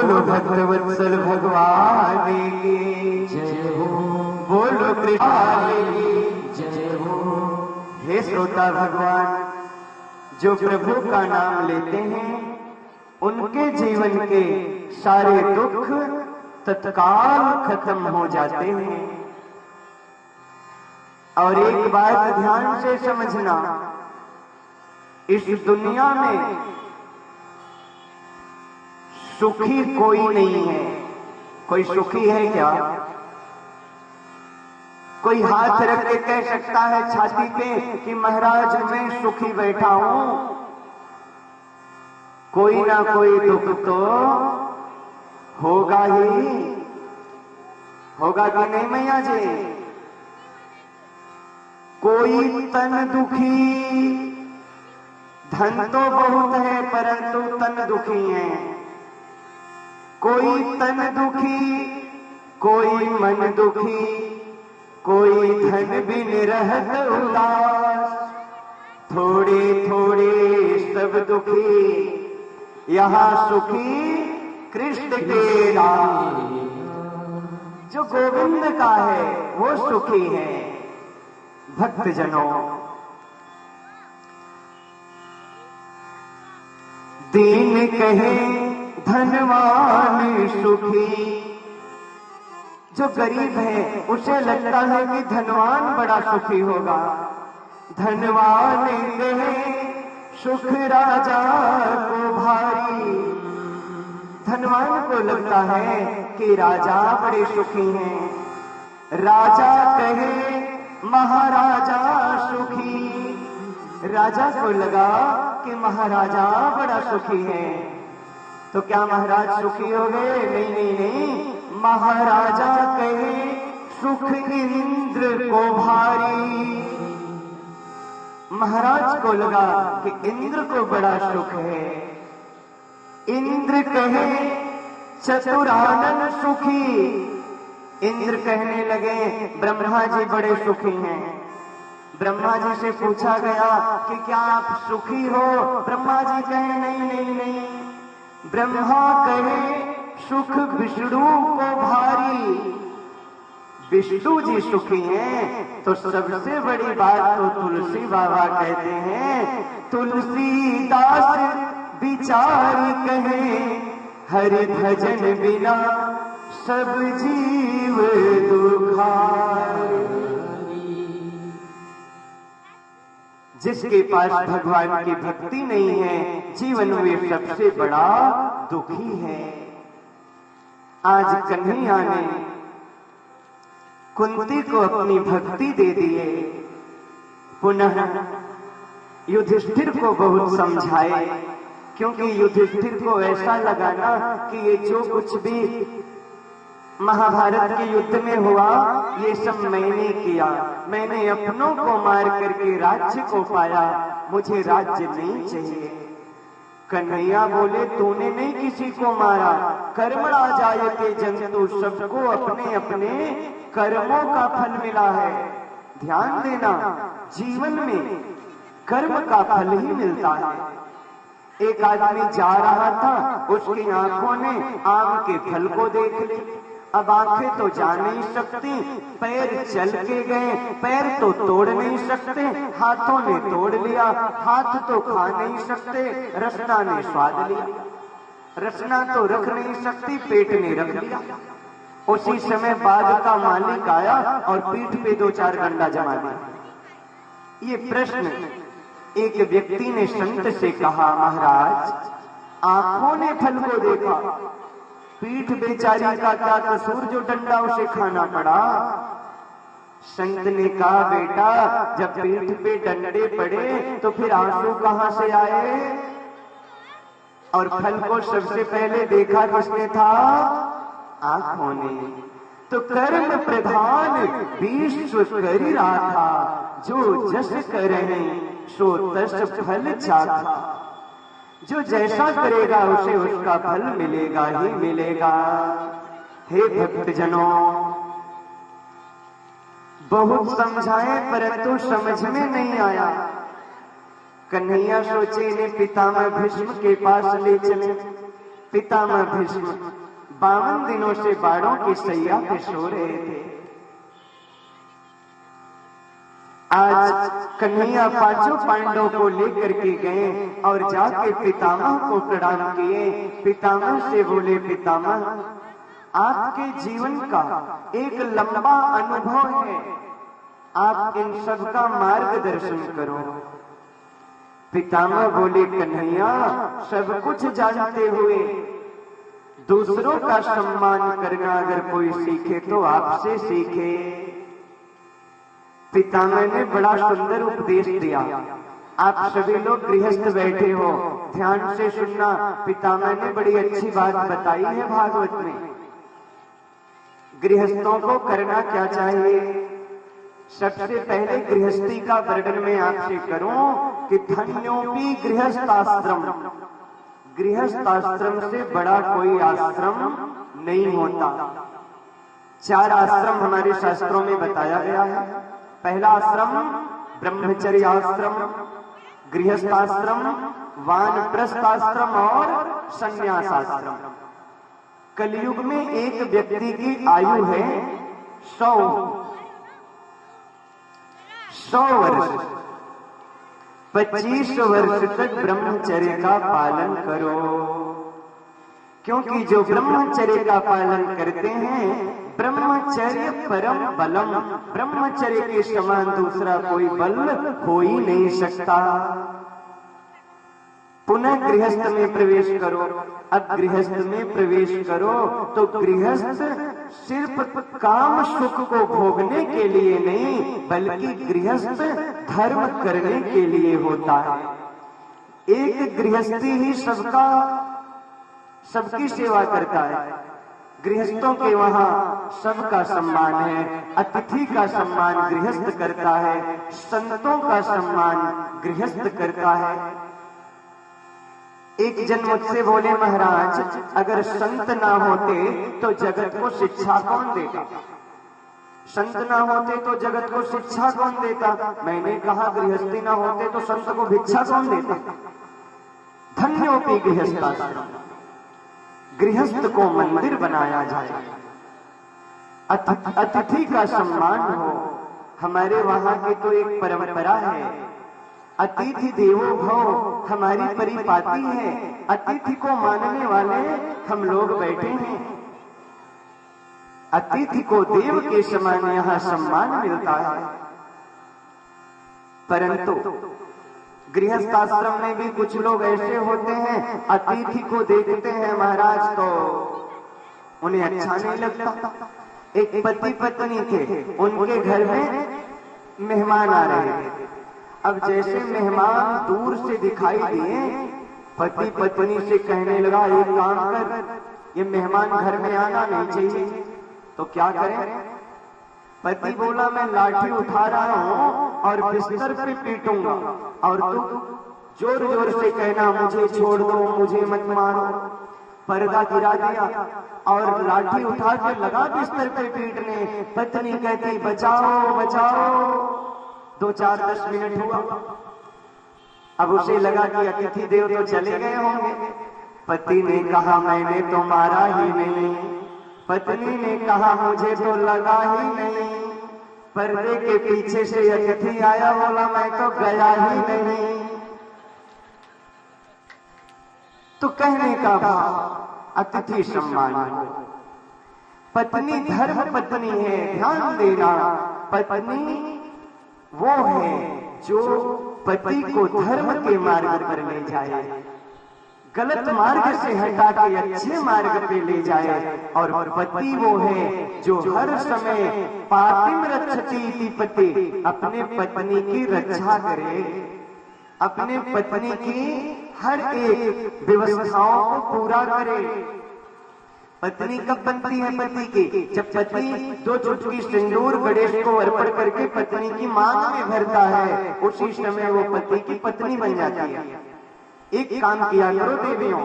बोलो भक्तवत्सल भगवान की जय हो, बोलो कृष्ण की जय हो। हे श्रोता भगवान, जो प्रभु का नाम लेते हैं उनके जीवन के सारे दुख तत्काल खत्म हो जाते हैं। और एक बात ध्यान से समझना, इस दुनिया में सुखी कोई नहीं है। कोई सुखी है क्या? कोई हाथ रख के कह सकता है छाती पे कि महाराज मैं सुखी बैठा हूं? कोई ना कोई दुख तो होगा ही, होगा कि नहीं मैया जी? कोई तन दुखी, धन तो बहुत है परंतु तन दुखी है। कोई तन दुखी, कोई मन दुखी, कोई धन बिन रहत उदास। थोड़े थोड़े सब दुखी, यहाँ सुखी कृष्ण के दास। जो गोविंद का है वो सुखी है। भक्तजनों, दीन कहे धनवान सुखी। जो गरीब है उसे लगता है कि धनवान बड़ा सुखी होगा। धनवान कहे सुख राजा को भारी। धनवान को लगता है कि राजा बड़े सुखी हैं। राजा कहे महाराजा सुखी। राजा को लगा कि महाराजा बड़ा सुखी है, तो क्या महाराज सुखी हो गए? नहीं नहीं नहीं। महाराजा कहे सुख इंद्र को भारी। महाराज को लगा कि इंद्र को बड़ा सुख है। इंद्र कहे चतुरानन सुखी। इंद्र कहने लगे ब्रह्मा जी बड़े सुखी हैं। ब्रह्मा जी से पूछा गया कि क्या आप सुखी हो? ब्रह्मा जी कहे नहीं नहीं नहीं। ब्रह्मा कहे सुख विष्णु को भारी। विष्णु जी सुखी हैं तो सबसे बड़ी बात तो तुलसी बाबा कहते हैं। तुलसीदास विचार कहे हरि भजन बिना सब जीव दुखारी। जिसके पास भगवान की भक्ति नहीं है जीवन में सबसे बड़ा दुखी है। आज कन्हैया ने कुंती को अपनी भक्ति दे दिए। पुनः युधिष्ठिर को बहुत समझाए, क्योंकि युधिष्ठिर को ऐसा लगा ना कि ये जो कुछ भी महाभारत के युद्ध में हुआ ये सब मैंने किया। मैंने अपनों को मार करके राज्य को पाया, मुझे राज्य नहीं चाहिए। कन्हैया बोले तूने नहीं किसी को मारा। कर्मणा जायते जंतु, सबको अपने अपने कर्मों का फल मिला है। ध्यान देना, जीवन में कर्म का फल ही मिलता है। एक आदमी जा रहा था, उसकी आंखों ने आम के फल को देख लिया। अब आंखें तो जा नहीं सकती, पैर चल के गए, पैर तो तोड़ नहीं सकते, हाथों ने तोड़ लिया, हाथ तो खा नहीं सकते, रसना ने स्वाद लिया, रसना तो रख नहीं सकती, पेट ने रख लिया। उसी समय बाग का मालिक आया और पीठ पे 2-4 गंडा जमा दिया। ये प्रश्न एक व्यक्ति ने संत से कहा, महाराज आंखों ने फल को देखा, पीठ बेचारी का क्या कसूर जो डंडा उसे खाना पड़ा? संत ने कहा, बेटा जब पीठ पे डंडे पड़े तो फिर आंसू कहां से आए? और फल को सबसे पहले देखा किसने था? आंखों ने। तो कर्म प्रधान विश्व करी रहा था, जो जस करे सो तस फल चाखा। जो जैसा करेगा उसे उसका फल मिलेगा ही मिलेगा। हे भक्तजनों, बहुत समझाए परंतु समझ में नहीं आया। कन्हैया सोचे इन्हें पितामह भीष्म के पास ले चले। पितामह भीष्म 52 दिनों से बाणों की सैया पे सो रहे थे। आज कन्हैया पांचों पांडवों को लेकर के गए और जाके पितामह को प्रणाम किए। पितामह से बोले, पितामह आपके जीवन का एक लंबा अनुभव है, आप इन सब का मार्गदर्शन करो। पितामह बोले, कन्हैया सब कुछ जानते हुए दूसरों का सम्मान करना अगर कोई सीखे तो आपसे सीखे। पितामह ने बड़ा सुंदर उपदेश दिया। आप सभी लोग गृहस्थ बैठे हो, ध्यान से सुनना। पितामह ने बड़ी अच्छी बात बताई है भागवत में। गृहस्थों को करना क्या चाहिए? सबसे पहले गृहस्थी का वर्णन मैं आपसे करूं कि धन्योपि गृहस्थाश्रम, गृहस्थाश्रम से बड़ा कोई आश्रम नहीं होता। 4 आश्रम हमारे शास्त्रों में बताया गया है। पहला आश्रम ब्रह्मचर्य आश्रम, गृहस्थाश्रम, वानप्रस्थाश्रम और संन्यास आश्रम। कलयुग में एक व्यक्ति की आयु है 100 वर्ष। 25 वर्ष तक ब्रह्मचर्य का पालन करो, क्योंकि जो ब्रह्मचर्य का पालन करते हैं, ब्रह्मचर्य परम बलम, ब्रह्मचर्य के समान दूसरा कोई बल हो ही नहीं सकता। पुनः गृहस्थ में प्रवेश करो। अब गृहस्थ में प्रवेश करो तो गृहस्थ सिर्फ काम सुख को भोगने के लिए नहीं, बल्कि गृहस्थ धर्म करने के लिए होता है। एक गृहस्थी ही सबकी सेवा करता है। गृहस्थों के वहां सबका सम्मान है। अतिथि का सम्मान गृहस्थ करता है, संतों का सम्मान गृहस्थ करता है। एक जन मुझसे बोले, महाराज अगर संत ना होते तो जगत को शिक्षा कौन देता? संत ना होते तो जगत को शिक्षा कौन देता? मैंने कहा, गृहस्थी ना होते तो संत को भिक्षा कौन देता? धन्योपि गृहस्थाश्रम, गृहस्थ को मंदिर बनाया जाए, अतिथि का सम्मान हो। हमारे वहां की तो एक परंपरा है, अतिथि देवो भव, हमारी परिपाटी है। अतिथि को मानने वाले हम लोग बैठे हैं। अतिथि को देव के समान यहाँ सम्मान मिलता है। परंतु गृहस्थ आश्रम में भी कुछ लोग ऐसे होते हैं, अतिथि को देखते हैं महाराज तो उन्हें अच्छा नहीं लगता। एक पति पत्नी थे, उनके घर में मेहमान आ रहे थे। अब जैसे मेहमान दूर से दिखाई दिए, पति पत्नी से कहने लगा, एक काम कर, ये मेहमान घर में आना नहीं चाहिए। तो क्या करें? पति बोला, मैं लाठी उठा रहा हूं और बिस्तर पे पीटूंगा, और तू जोर जोर से कहना, मुझे छोड़ दो, मुझे मत मारो। पर्दा गिरा दिया और लाठी उठा के लगा बिस्तर पे पीटने। पत्नी कहती, बचाओ बचाओ। 2-4-10 मिनट हुआ। अब उसे लगा कि अतिथि देव तो चले गए होंगे। पति ने कहा, मैंने तो मारा ही नहीं। पत्नी ने कहा, मुझे तो लगा ही नहीं। पर्दे के पीछे से अतिथि आया, बोला, मैं तो गया ही नहीं। तो कहने का भाव अतिथि सम्मान हो। पत्नी धर्म पत्नी है, ध्यान देना। पत्नी वो है जो पति को धर्म के मार्ग पर ले जाए, गलत मार्ग से हटा के अच्छे मार्ग पे ले जाए। और पति वो है जो हर समय पातिम रक्षति पति, अपने पत्नी की रक्षा करे, अपने पत्नी की हर एक व्यवस्थाओं को पूरा करे। पत्नी कब बनती है पति की? जब पति 2 चुटकी सिंदूर गणेश को अर्पण करके पत्नी की मांग में भरता है, उसी समय वो पति की पत्नी बन जाती है। एक काम किया करो देवियों,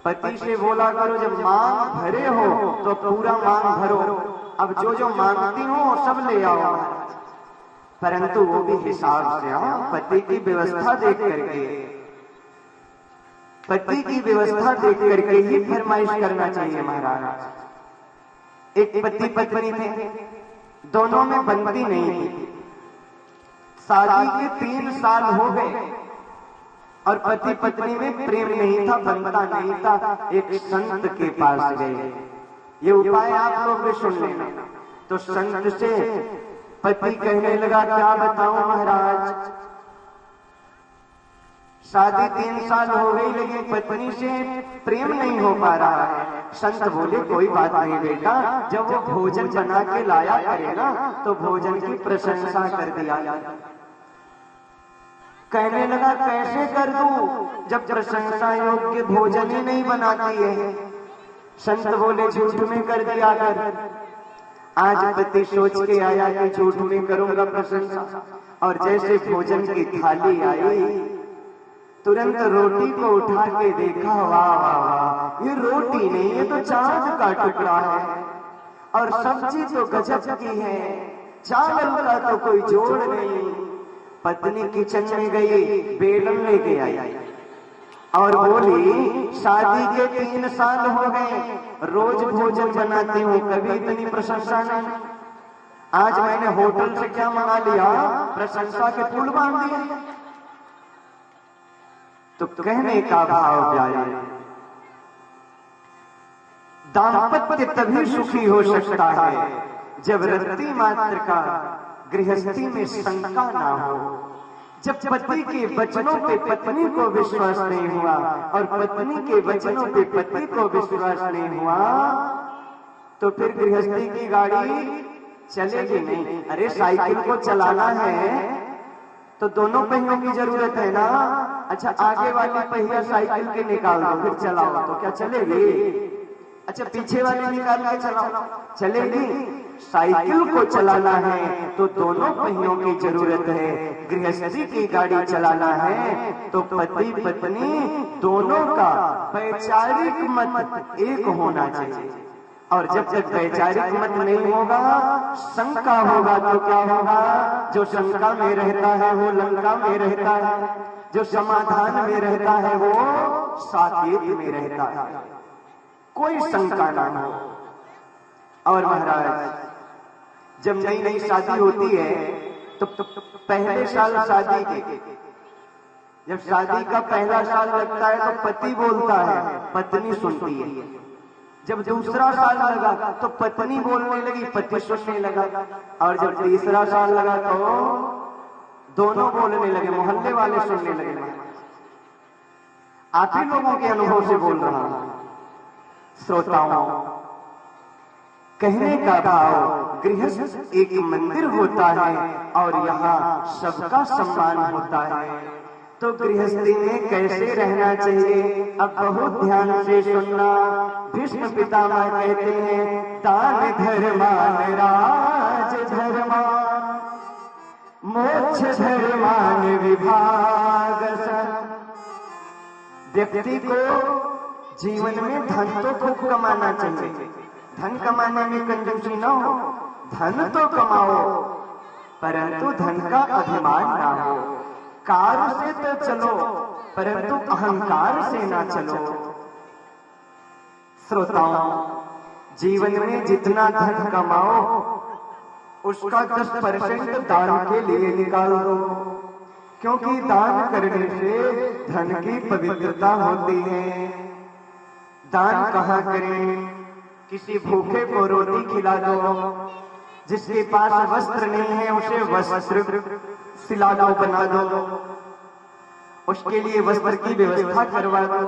पति से बोला करो, जब मांग भरे हो तो पूरा मांग भरो। अब जो मांगती हो सब ले आओ, परंतु वो भी हिसाब से, पति की व्यवस्था देख करके। पति की व्यवस्था देख करके ही फरमाइश करना चाहिए महाराज। एक पति पत्नी थे, दोनों में बनती नहीं थी। शादी के 3 साल हो गए और पति पत्नी में प्रेम नहीं था, बनता नहीं था। एक संत के पास गए। ये उपाय आप लोग भी सुन लेना। तो संत से पति कहने लगा, क्या बताऊं महाराज, शादी 3 साल हो गई लेकिन पत्नी से प्रेम नहीं हो पा रहा है। संत बोले, कोई बात नहीं बेटा, जब वो भोजन बना के लाया करेगा तो भोजन की प्रशंसा कर दिया। कहने लगा, कैसे कर दूं जब प्रशंसा योग्य भोजन ही नहीं बनाती है। संत बोले, झूठ में कर दिया कर। आज पति सोच के आया कि झूठ में करूंगा प्रशंसा, और जैसे भोजन की थाली आई तुरंत रोटी को उठा के देखा, वाह वाह वाह, ये रोटी नहीं, ये तो चांद का टुकड़ा है। और सब्जी तो गजब की है, चावल का तो कोई जोड़ नहीं। पत्नी किचन में गई, बेलन लेके आई और बोली, शादी के 3 साल हो गए, रोज भोजन बनाती हूँ, कभी इतनी प्रशंसा नहीं। आज मैंने होटल से क्या मंगा लिया, प्रशंसा के पुल बांध दिए। तो कहने का भाव प्यारे, दाम्पत्य तभी सुखी हो सकता है जब रत्ती मात्र का गृहस्थी में शंका ना हो। जब पति के वचनों पे पत्नी को विश्वास नहीं हुआ और पत्नी के वचनों पे पति को विश्वास नहीं हुआ, तो फिर गृहस्थी की गाड़ी चलेगी नहीं। अरे साइकिल को चलाना है तो दोनों पहियों की जरूरत है ना। अच्छा, आगे वाली पहिया साइकिल के निकाल दो फिर चलाओ तो क्या चलेगी? अच्छा, पीछे वाले निकाल के चलाओ, चलेगी? साइकिल को चलाना है तो दोनों पहियों की जरूरत है। गृहस्थी की गाड़ी चलाना है तो पति पत्नी दोनों का वैचारिक मत एक होना चाहिए। और जब तक वैचारिक मत नहीं होगा, शंका होगा तो क्या होगा? जो शंका में रहता है वो लंका में रहता है, जो समाधान में रहता है वो साकेत में रहता है। कोई शंका ना हो। और महाराज, जब नई नई शादी होती है तो पहले साल शादी के, जब शादी का पहला साल लगता है तो पति बोलता है, पत्नी सुनती है। जब दूसरा साल लगा तो पत्नी बोलने लगी, पति सुनने लगा। और जब तीसरा साल लगा तो दोनों बोलने लगे, मोहल्ले वाले सुनने लगे। आप ही लोगों के अनुभव से बोल रहा हूं श्रोताओं। कहने का भाव, गृहस्थ एक मंदिर होता है और यहाँ सबका सम्मान होता है। तो गृहस्थी में कैसे रहना चाहिए, अब बहुत ध्यान से सुनना। भीष्म पितामह कहते हैं, दान धर्मान राज धर्मान, मोक्ष धर्मान विभाग। व्यक्ति को जीवन में धन तो खूब कमाना चाहिए, धन कमाने में कंजूसी न हो। धन तो कमाओ परंतु धन का अभिमान ना हो। कार से तो चलो परंतु अहंकार से ना चलो। श्रोताओं, जीवन में जितना धन कमाओ उसका 10% दान के लिए निकाल दो, क्योंकि दान करने से धन की पवित्रता होती है। दान कहाँ करें? किसी भूखे को रोटी खिला दो, जिसके पास वस्त्र नहीं है उसे वस्त्र सिला दो, बना दो, उसके लिए वस्त्र की व्यवस्था करवा दो।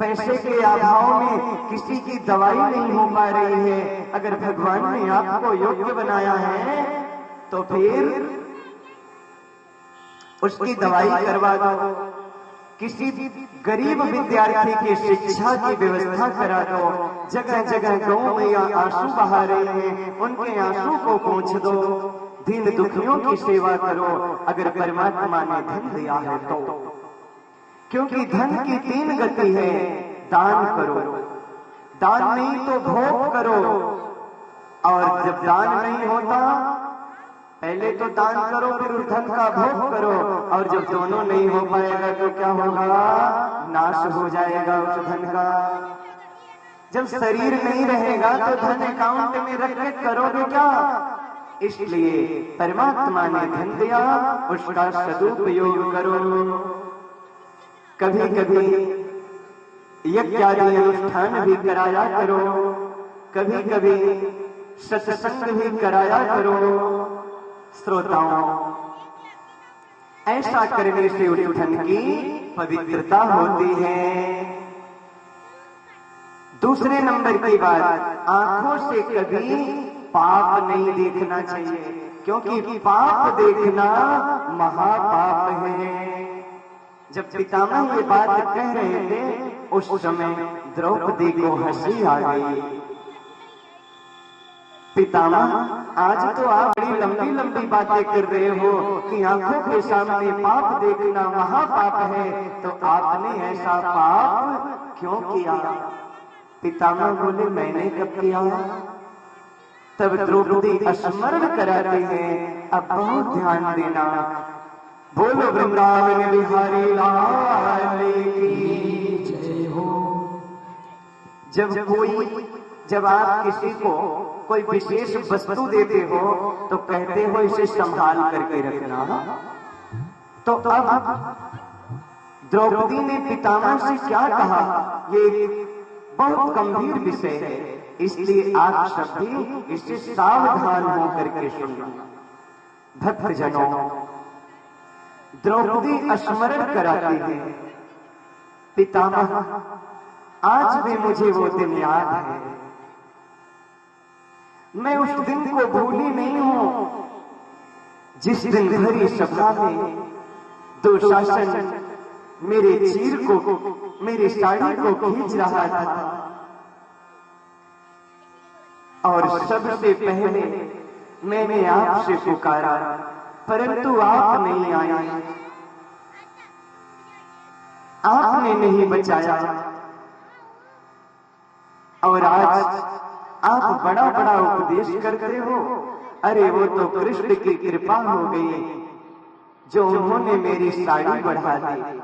पैसे के अभाव में किसी की दवाई नहीं हो पा रही है, अगर भगवान ने आपको योग्य बनाया है तो फिर उसकी दवाई करवा दो। किसी गरीब विद्यार्थी की शिक्षा की व्यवस्था करा दो। जगह जगह गौ मैया आंसू बहा रहे हैं, उनके आंसू को पोंछ दो। दीन दुखियों की सेवा करो, अगर परमात्मा ने धन दिया है तो। क्योंकि धन की 3 गति है, दान करो, दान नहीं तो भोग करो, और जब दान नहीं होता, पहले तो दान करो, फिर धन का भोग करो, और जब दोनों नहीं हो पाएगा तो क्या होगा? नाश हो जाएगा उस धन का। जब शरीर नहीं रहेगा तो धन अकाउंट में रख के करोगे क्या? इसलिए परमात्मा ने धन दिया, उसका सदुपयोग करो। कभी कभी यज्ञ आदि अनुष्ठान भी कराया करो, कभी कभी सत्संग भी कराया करो श्रोताओं। ऐसा करने से उस धन की पवित्रता होती है। दूसरे नंबर की बात, आंखों से कभी पाप नहीं देखना चाहिए, क्योंकि पाप देखना महापाप है। जब पितामह ये बात कह रहे थे उस समय द्रौपदी को हंसी आ गई। पितामह, आज तो आप बड़ी लंबी लंबी बातें कर रहे हो कि आंखों के सामने पाप देखना महापाप है, तो आपने ऐसा पाप क्यों किया? पितामह बोले, मैंने कब किया? तब द्रौपदी स्मरण कराते हैं, अब बहुत ध्यान देना। बोलो वृंदावन बिहारी लाल की जय हो। जब आप किसी को कोई विशेष वस्तु देते हो तो कहते हो इसे संभाल करके रखना। तो अब द्रौपदी ने पितामह से क्या कहा, ये बहुत गंभीर विषय है, इसलिए आप सब भी इससे सावधान होकर के सुनना। भक्तजनों, द्रौपदी स्मरण कराती है, पितामह आज भी मुझे वो दिन याद है, मैं उस दिन को भूली नहीं हूं जिस दिन भरी सभा में दुशासन मेरे चीर को, मेरी साड़ी को खींच रहा था, और सबसे पहले मैंने आपसे पुकारा, परंतु आप नहीं आए, आपने नहीं बचाया, और आज आप बड़ा बड़ा उपदेश करते हो। अरे वो तो कृष्ण की कृपा हो गई जो उन्होंने मेरी साड़ी बढ़ा दी।